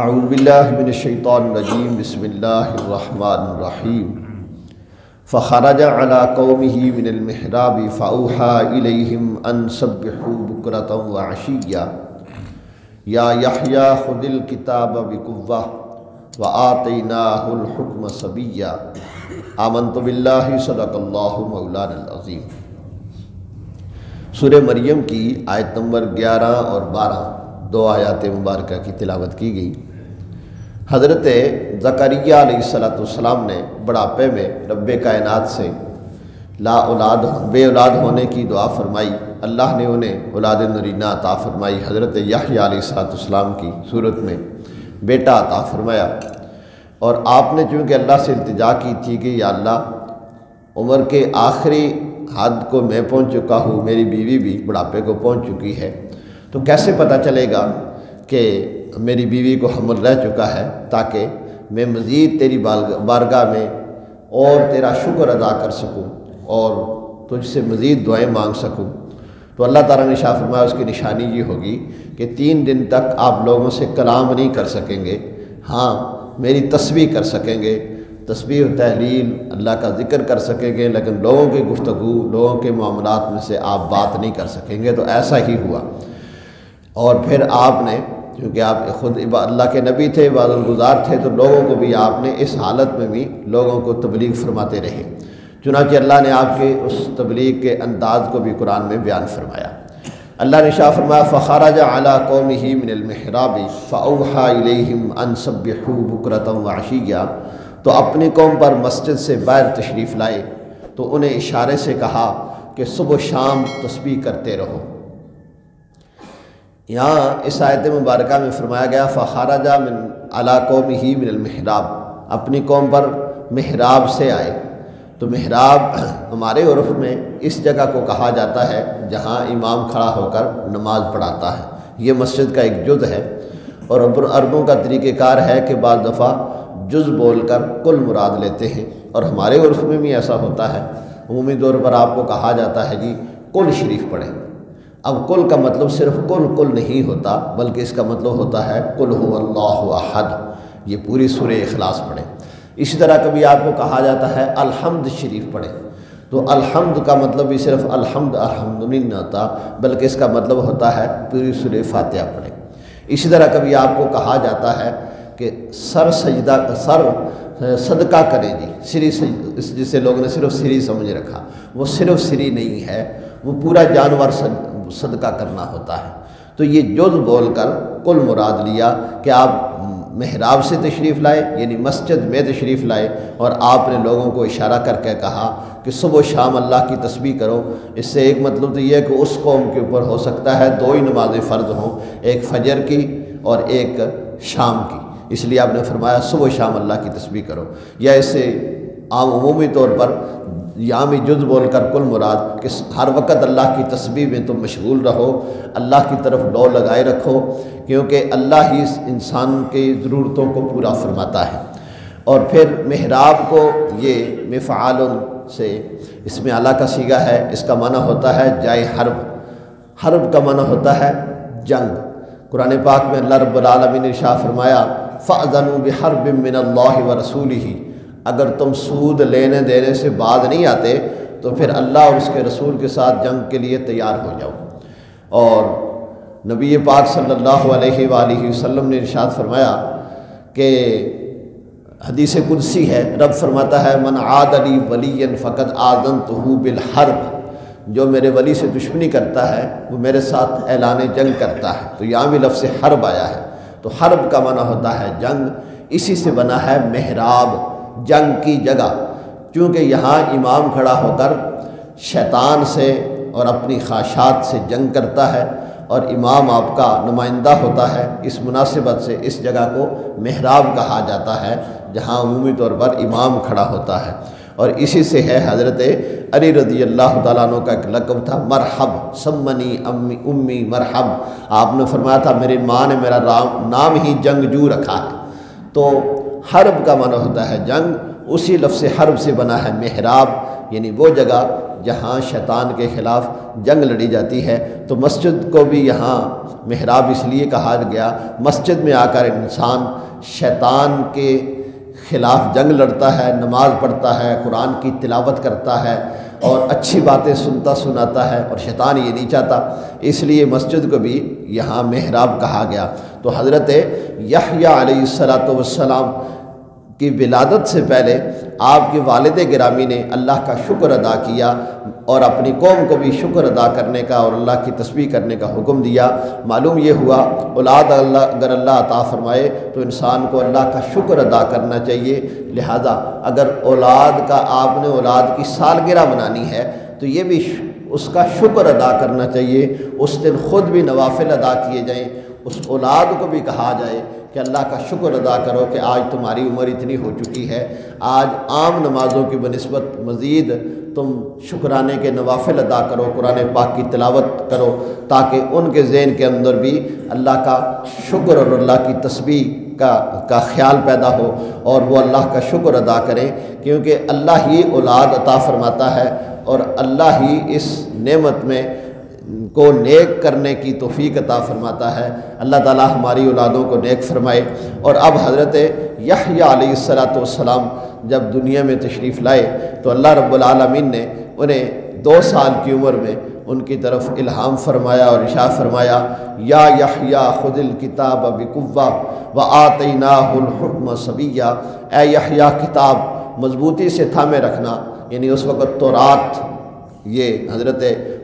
اعوذ باللہ من الشیطان الرجیم بسم اللہ الرحمن الرحیم فخرج علی قومہ من المحراب فأوحى الیہم ان سبحوا بکرۃ وعشیا یا یحییٰ خذ الکتاب بقوۃ وآتیناہ الحکم صبیا آمنت باللہ صدق اللہ مولانا العظیم۔ سورہ مریم کی آیت نمبر 11 اور 12 دو آیات مبارکہ کی تلاوت کی گئی۔ حضرت زکریا علیہ السلام نے بڑھاپے میں رب کائنات سے بے اولاد ہونے کی دعا فرمائی۔ اللہ نے انہیں اولاد نرینہ عطا فرمائی۔ حضرت یحییٰ علیہ السلام کی صورت میں بیٹا عطا فرمایا، اور آپ نے چونکہ اللہ سے التجا کی تھی کہ یا اللہ عمر کے آخری حد کو میں پہنچ چکا ہوں، میری بیوی بھی بڑھاپے کو پہنچ چکی ہے، تو کیسے پتہ چلے گا کہ میری بیوی کو حمل رہ چکا ہے، تاکہ میں مزید تیری بارگاہ میں اور تیرا شکر ادا کر سکوں اور تجھ سے مزید دعائیں مانگ سکوں۔ تو اللہ تعالیٰ نے شاہ فرمایا اس کی نشانی یہ ہوگی کہ 3 دن تک آپ لوگوں سے کلام نہیں کر سکیں گے، ہاں میری تسبیح کر سکیں گے، تسبیح و تحلیل اللہ کا ذکر کر سکیں گے، لیکن لوگوں کی گفتگو، لوگوں کے معاملات میں سے آپ بات نہیں کر سکیں گے۔ تو ایسا ہی ہوا، اور پھر آپ نے کیونکہ آپ خود اللہ کے نبی تھے، عبادت گزار تھے، تو لوگوں کو بھی آپ نے اس حالت میں بھی لوگوں کو تبلیغ فرماتے رہے۔ چنانچہ اللہ نے آپ کے اس تبلیغ کے انداز کو بھی قرآن میں بیان فرمایا۔ اللہ نے شاہ فرمایا فخرج علی قومہ من المحراب فأوحى الیہم ان سبحوا بکرۃ وعشیا، تو اپنی قوم پر مسجد سے باہر تشریف لائے تو انہیں اشارے سے کہا کہ صبح و شام تسبیح کرتے رہو۔ یہاں اس آیت مبارکہ میں فرمایا گیا فخرج من علی قومہ من المحراب، اپنی قوم پر محراب سے آئے۔ تو محراب ہمارے عرف میں اس جگہ کو کہا جاتا ہے جہاں امام کھڑا ہو کر نماز پڑھاتا ہے، یہ مسجد کا ایک جز ہے، اور عربوں کا طریقہ کار ہے کہ بعض دفعہ جز بول کر کل مراد لیتے ہیں، اور ہمارے عرف میں بھی ایسا ہوتا ہے۔ عمومی طور پر آپ کو کہا جاتا ہے جی کل شریف پڑھیں۔ اب کل کا مطلب صرف کل نہیں ہوتا، بلکہ اس کا مطلب ہوتا ہے قل هو اللہ احد، یہ پوری سورہ اخلاص پڑھیں۔ اسی طرح کبھی آپ کو کہا جاتا ہے الحمد شریف پڑھیں، تو الحمد کا مطلب بھی صرف الحمد نہیں ہوتا، بلکہ اس کا مطلب ہوتا ہے پوری سورہ فاتحہ پڑھیں۔ اسی طرح کبھی آپ کو کہا جاتا ہے کہ صدقہ کریں جی، سری، جسے لوگوں نے صرف سری سمجھ رکھا، وہ صرف سری نہیں ہے، وہ پورا جانور صدقہ کرنا ہوتا ہے۔ تو یہ جز بول کر کل مراد لیا کہ آپ محراب سے تشریف لائے، یعنی مسجد میں تشریف لائے، اور آپ نے لوگوں کو اشارہ کر کے کہا کہ صبح و شام اللہ کی تسبیح کرو۔ اس سے ایک مطلب تو یہ ہے کہ اس قوم کے اوپر ہو سکتا ہے 2 ہی نمازیں فرض ہوں، ایک فجر کی اور ایک شام کی، اس لیے آپ نے فرمایا صبح و شام اللہ کی تسبیح کرو۔ یا اس سے عام عمومی طور پر یہاں بھی جز بول کر کل مراد کہ ہر وقت اللہ کی تسبیح میں تم مشغول رہو، اللہ کی طرف لو لگائے رکھو، کیونکہ اللہ ہی انسان کی ضرورتوں کو پورا فرماتا ہے۔ اور پھر محراب کو یہ مفعال سے اس میں اعلیٰ کا صیغہ ہے، اس کا معنی ہوتا ہے جائے حرب۔ حرب کا معنی ہوتا ہے جنگ۔ قرآن پاک میں اللہ رب العالمین نے ارشاد فرمایا فَأْذَنُوا بِحَرْبٍ مِّنَ اللَّهِ وَرَسُولِهِ، اگر تم سود لینے دینے سے بعد نہیں آتے تو پھر اللہ اور اس کے رسول کے ساتھ جنگ کے لیے تیار ہو جاؤ۔ اور نبی پاک صلی اللہ علیہ وآلہ وسلم نے ارشاد فرمایا کہ حدیث قدسی ہے، رب فرماتا ہے من عاد لی ولی فقد آذنتہ بالحرب، جو میرے ولی سے دشمنی کرتا ہے وہ میرے ساتھ اعلان جنگ کرتا ہے۔ تو یہاں بھی لفظ حرب آیا ہے، تو حرب کا معنی ہوتا ہے جنگ، اسی سے بنا ہے محراب، جنگ کی جگہ، چونکہ یہاں امام کھڑا ہو کر شیطان سے اور اپنی خواہشات سے جنگ کرتا ہے، اور امام آپ کا نمائندہ ہوتا ہے، اس مناسبت سے اس جگہ کو محراب کہا جاتا ہے جہاں عمومی طور پر امام کھڑا ہوتا ہے۔ اور اسی سے ہے حضرت علی رضی اللہ تعالیٰ عنہ کا ایک لقب تھا مرحب، سمنی امی مرحب، آپ نے فرمایا تھا میری ماں نے میرا نام ہی جنگجو رکھا ہے۔ تو حرب کا معنی ہوتا ہے جنگ، اسی لفظ حرب سے بنا ہے محراب، یعنی وہ جگہ جہاں شیطان کے خلاف جنگ لڑی جاتی ہے، تو مسجد کو بھی یہاں محراب اس لیے کہا گیا، مسجد میں آ کر انسان شیطان کے خلاف جنگ لڑتا ہے، نماز پڑھتا ہے، قرآن کی تلاوت کرتا ہے اور اچھی باتیں سنتا سناتا ہے، اور شیطان یہ نہیں چاہتا، اس لیے مسجد کو بھی یہاں محراب کہا گیا۔ تو حضرت یحییٰ علیہ السلام کی ولادت سے پہلے آپ کے والد گرامی نے اللہ کا شکر ادا کیا اور اپنی قوم کو بھی شکر ادا کرنے کا اور اللہ کی تسبیح کرنے کا حکم دیا۔ معلوم یہ ہوا اولاد اگر اللہ عطا فرمائے تو انسان کو اللہ کا شکر ادا کرنا چاہیے، لہذا اگر اولاد کا آپ نے اولاد کی سالگرہ منانی ہے تو یہ بھی اس کا شکر ادا کرنا چاہیے، اس دن خود بھی نوافل ادا کیے جائیں، اس اولاد کو بھی کہا جائے کہ اللہ کا شکر ادا کرو کہ آج تمہاری عمر اتنی ہو چکی ہے، آج عام نمازوں کی بنسبت مزید تم شکرانے کے نوافل ادا کرو، قرآن پاک کی تلاوت کرو، تاکہ ان کے ذہن کے اندر بھی اللہ کا شکر اور اللہ کی تسبیح کا خیال پیدا ہو اور وہ اللہ کا شکر ادا کریں، کیونکہ اللہ ہی اولاد عطا فرماتا ہے اور اللہ ہی اس نعمت میں کو نیک کرنے کی توفیق عطا فرماتا ہے۔ اللہ تعالی ہماری اولادوں کو نیک فرمائے۔ اور اب حضرت یحییٰ علیہ السلام جب دنیا میں تشریف لائے تو اللہ رب العالمین نے انہیں 2 سال کی عمر میں ان کی طرف الہام فرمایا اور ارشاد فرمایا، یا یحییٰ خذ الکتاب بقوۃ وآتیناہ الحکم صبیہ، اے یحییٰ کتاب مضبوطی سے تھامے رکھنا، یعنی اس وقت تورات، یہ حضرت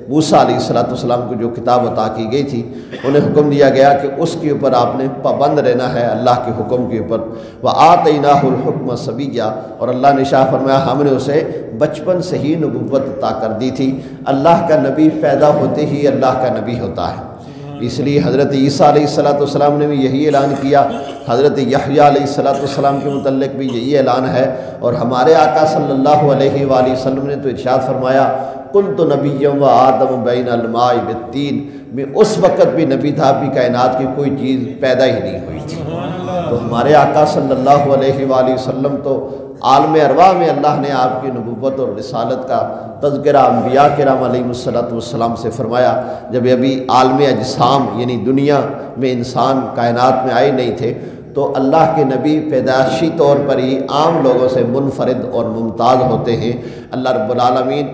موسیٰ علیہ السلام کو جو کتاب عطا کی گئی تھی، انہیں حکم دیا گیا کہ اس کے اوپر آپ نے پابند رہنا ہے، اللہ کے حکم کے اوپر۔ وآتیناہ الحکم صبیہ، اور اللہ نے ارشاد فرمایا ہم نے اسے بچپن سے ہی نبوت عطا کر دی تھی۔ اللہ کا نبی پیدا ہوتے ہی اللہ کا نبی ہوتا ہے، اس لیے حضرت عیسیٰ علیہ السلام نے بھی یہی اعلان کیا، حضرت یحییٰ علیہ السلام کے متعلق بھی یہی اعلان ہے، اور ہمارے آقا صلی اللہ علیہ وآلہ وسلم نے تو ارشاد فرمایا کنت نبیا و آدم بین الماء والطین، میں اس وقت بھی نبی تھا، بھی کائنات کی کوئی چیز پیدا ہی نہیں ہوئی تھی۔ تو ہمارے آقا صلی اللہ علیہ وآلہ وسلم تو عالم ارواح میں اللہ نے آپ کی نبوت اور رسالت کا تذکرہ انبیاء کرام علیہ السلام سے فرمایا جب ابھی عالم اجسام یعنی دنیا میں انسان کائنات میں آئے نہیں تھے، تو اللہ کے نبی پیدائشی طور پر ہی عام لوگوں سے منفرد اور ممتاز ہوتے ہیں۔ اللہ رب العالمین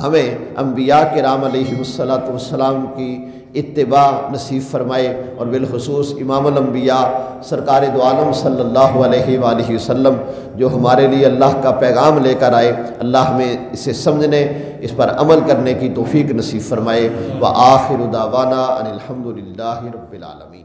ہمیں انبیاء کرام علیہ السلام کی اتباع نصیب فرمائے، اور بالخصوص امام الانبیاء سرکار دو عالم صلی اللہ علیہ وآلہ وسلم جو ہمارے لیے اللہ کا پیغام لے کر آئے، اللہ ہمیں اسے سمجھنے، اس پر عمل کرنے کی توفیق نصیب فرمائے۔ وآخر دعوانا ان الحمد للہ رب العالمین۔